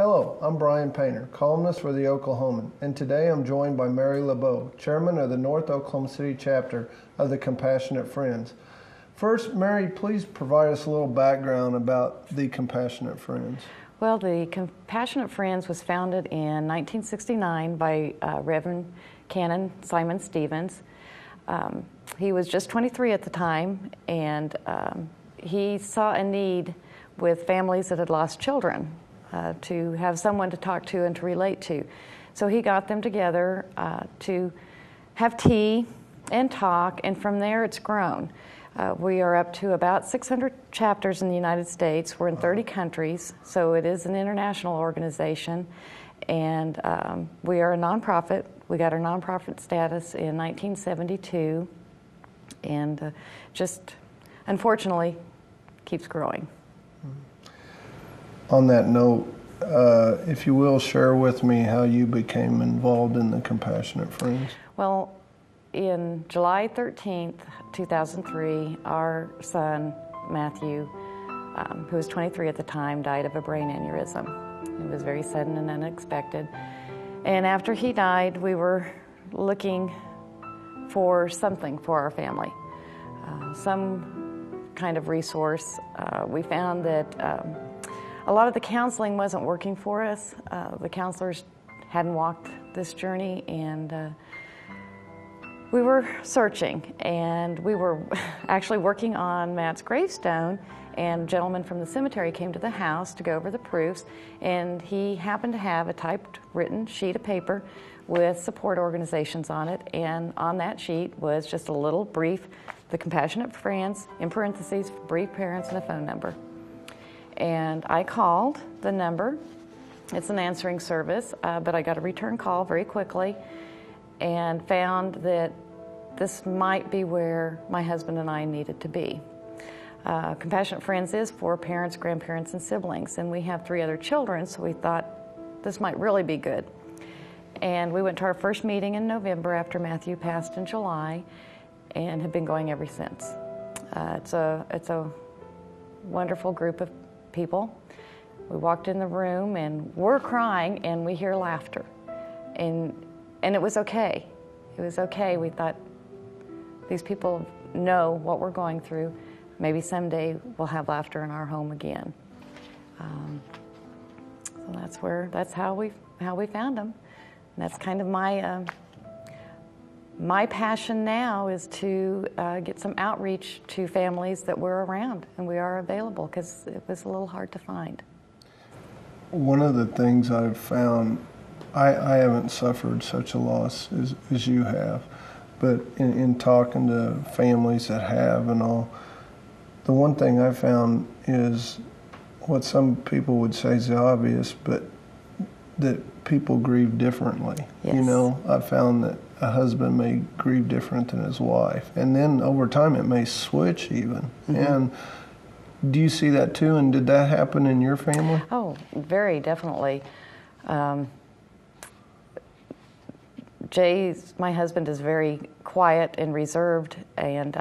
Hello, I'm Bryan Painter, columnist for The Oklahoman, and today I'm joined by Mary LeBeau, chairman of the North Oklahoma City chapter of the Compassionate Friends. First, Mary, please provide us a little background about the Compassionate Friends. Well, the Compassionate Friends was founded in 1969 by Reverend Canon Simon Stevens. He was just 23 at the time, and he saw a need with families that had lost children to have someone to talk to and to relate to. So he got them together to have tea and talk, and from there it's grown. We are up to about 600 chapters in the United States. We're in 30 countries, so it is an international organization, and we are a nonprofit. We got our nonprofit status in 1972, and just unfortunately keeps growing. On that note, if you will, share with me how you became involved in the Compassionate Friends. Well, in July 13th, 2003, our son, Matthew, who was 23 at the time, died of a brain aneurysm. It was very sudden and unexpected. And after he died, we were looking for something for our family, some kind of resource. We found that a lot of the counseling wasn't working for us. The counselors hadn't walked this journey, and we were searching, and we were actually working on Matt's gravestone, and a gentleman from the cemetery came to the house to go over the proofs, and he happened to have a typewritten sheet of paper with support organizations on it, and on that sheet was just a little brief, the Compassionate Friends, in parentheses, brief parents, and a phone number. And I called the number. It's an answering service, but I got a return call very quickly and found that this might be where my husband and I needed to be. Compassionate Friends is for parents, grandparents, and siblings, and we have 3 other children, so we thought this might really be good. And we went to our first meeting in November after Matthew passed in July, and have been going ever since. It's a wonderful group of people. We walked in the room and we're crying and we hear laughter, and it was okay. It was okay. We thought, these people know what we're going through. Maybe someday we'll have laughter in our home again. So that's how we found them. And that's kind of my passion now, is to get some outreach to families that we're around and we are available, because it was a little hard to find. One of the things I've found, I haven't suffered such a loss as you have, but in talking to families that have and all, the one thing I found is what some people would say is the obvious, but that people grieve differently. Yes. You know, I found that a husband may grieve different than his wife, and then over time it may switch even. Mm-hmm. And do you see that too, and did that happen in your family? Oh, very definitely. My husband is very quiet and reserved, and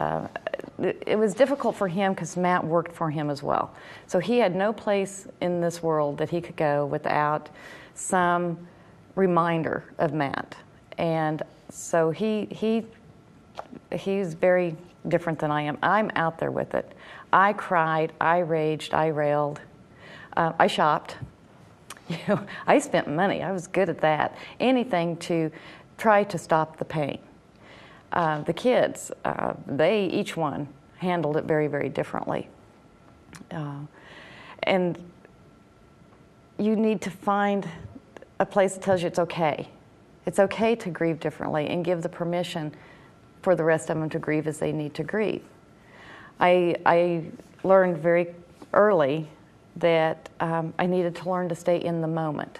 it was difficult for him because Matt worked for him as well. So he had no place in this world that he could go without some reminder of Matt. And so he's very different than I am. I'm out there with it. I cried, I raged, I railed, I shopped. I spent money. I was good at that. Anything to try to stop the pain. The kids, they each one handled it very, very differently. And you need to find a place that tells you it's okay. It's okay to grieve differently, and give the permission for the rest of them to grieve as they need to grieve. I learned very early that I needed to learn to stay in the moment.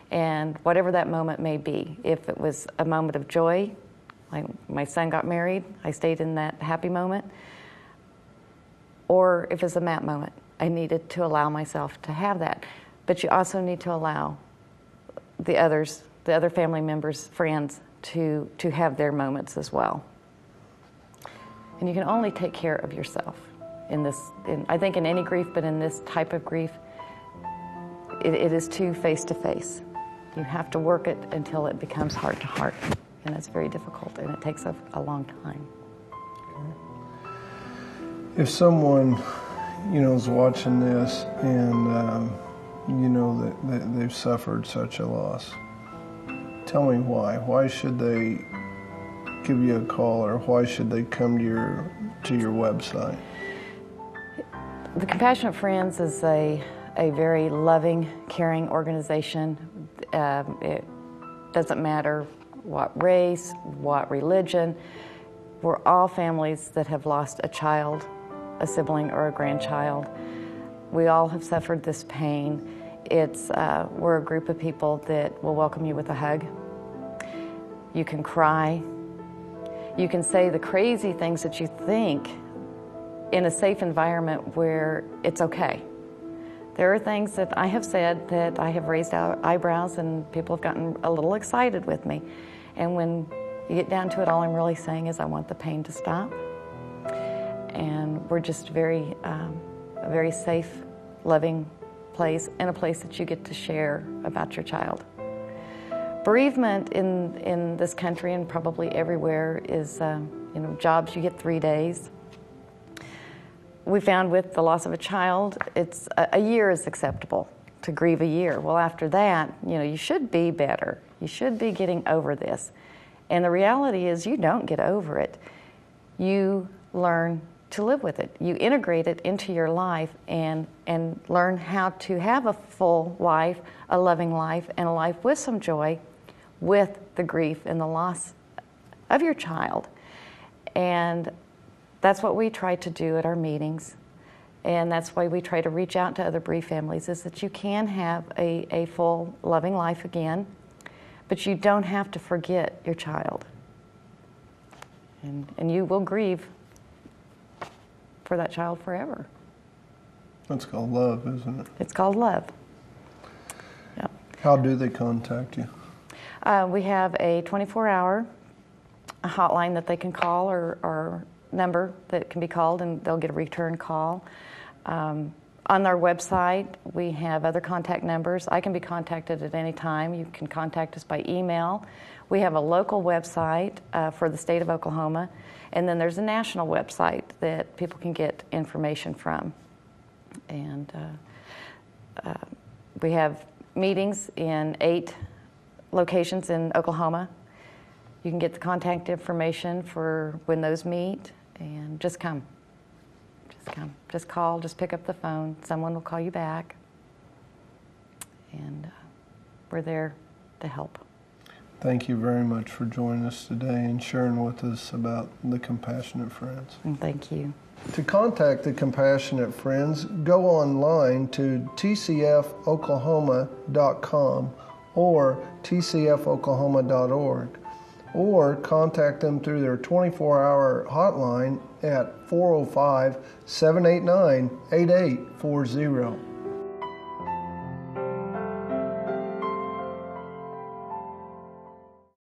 And whatever that moment may be, if it was a moment of joy, like my son got married, I stayed in that happy moment. Or if it's a Matt moment, I needed to allow myself to have that. But you also need to allow the other family members, friends, to have their moments as well. And you can only take care of yourself I think in any grief, but in this type of grief, it is too face-to-face. You have to work it until it becomes heart-to-heart, and it's very difficult, and it takes a long time. If someone, is watching this and, that they've suffered such a loss, tell me why. Why should they give you a call, or why should they come to your website? The Compassionate Friends is a very loving, caring organization. It doesn't matter what race, what religion. We're all families that have lost a child, a sibling, or a grandchild. We all have suffered this pain. We're a group of people that will welcome you with a hug. You can cry. You can say the crazy things that you think in a safe environment where it's okay. There are things that I have said that I have raised eyebrows and people have gotten a little excited with me. And when you get down to it, all I'm really saying is I want the pain to stop. And we're just a very safe, loving place, and a place that you get to share about your child. Bereavement in this country and probably everywhere is, jobs, you get 3 days. We found with the loss of a child, it's a year is acceptable to grieve a year. Well, after that, you should be better. You should be getting over this. And the reality is you don't get over it. You learn to live with it. You integrate it into your life and learn how to have a full life, a loving life, and a life with some joy, with the grief and the loss of your child. And that's what we try to do at our meetings. And that's why we try to reach out to other bereaved families, is that you can have a full, loving life again, but you don't have to forget your child. And you will grieve for that child forever. That's called love, isn't it? It's called love. Yeah. How do they contact you? We have a 24-hour hotline that they can call, or number that can be called, and they'll get a return call. On our website, we have other contact numbers. I can be contacted at any time. You can contact us by email. We have a local website for the state of Oklahoma, and then there's a national website that people can get information from. And we have meetings in 8 locations in Oklahoma. You can get the contact information for when those meet, and just come. Just come. Just call, just pick up the phone. Someone will call you back. And we're there to help. Thank you very much for joining us today and sharing with us about the Compassionate Friends. And thank you. To contact the Compassionate Friends, go online to tcfoklahoma.com or tcfoklahoma.org, or contact them through their 24-hour hotline at 405-789-8840.